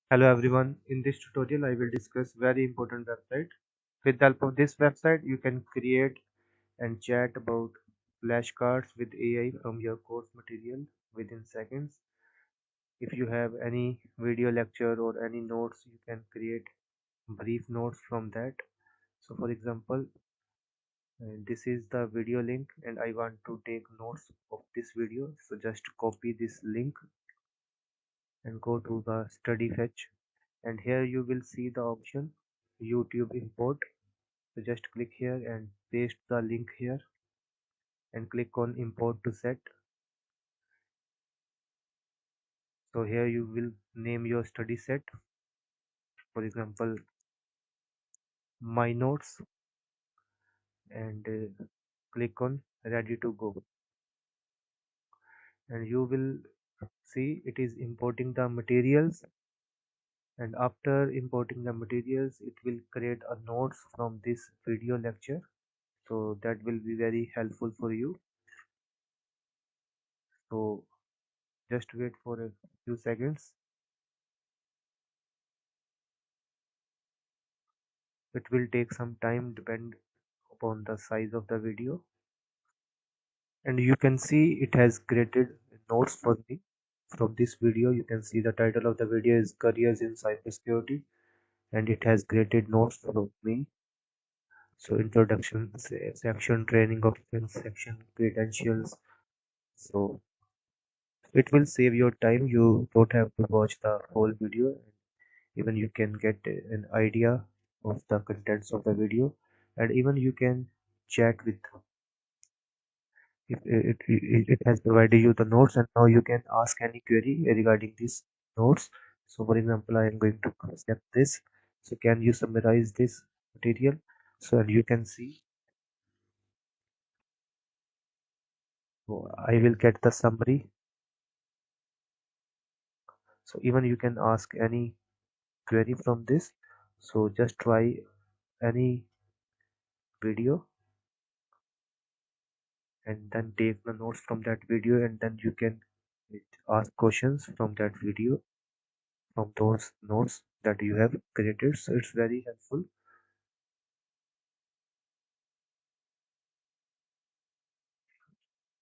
Hello everyone, in this tutorial I will discuss very important website. With the help of this website you can create and chat about flashcards with AI from your course material within seconds. If you have any video lecture or any notes, you can create brief notes from that. So for example, this is the video link and I want to take notes of this video. So just copy this link and go to the study fetch, and here you will see the option YouTube import. So just click here and paste the link here and click on import to set. So here you will name your study set, for example my notes, and click on ready to go, and you will see it is importing the materials, and after importing the materials it will create a notes from this video lecture. So that will be very helpful for you. So just wait for a few seconds. It will take some time depend upon the size of the video, and you can see it has created notes for me from this video. You can see the title of the video is careers in cybersecurity, and it has created notes for me. So introduction section, training options section, credentials. So it will save your time. You don't have to watch the whole video. Even you can get an idea of the contents of the video, and even you can chat with, if it has provided you the notes, and now you can ask any query regarding these notes. So for example, I am going to select this. So can you summarize this material? So and you can see, so I will get the summary. So even you can ask any query from this. So just try any video and then take the notes from that video, and then you can ask questions from that video, from those notes that you have created. So it's very helpful.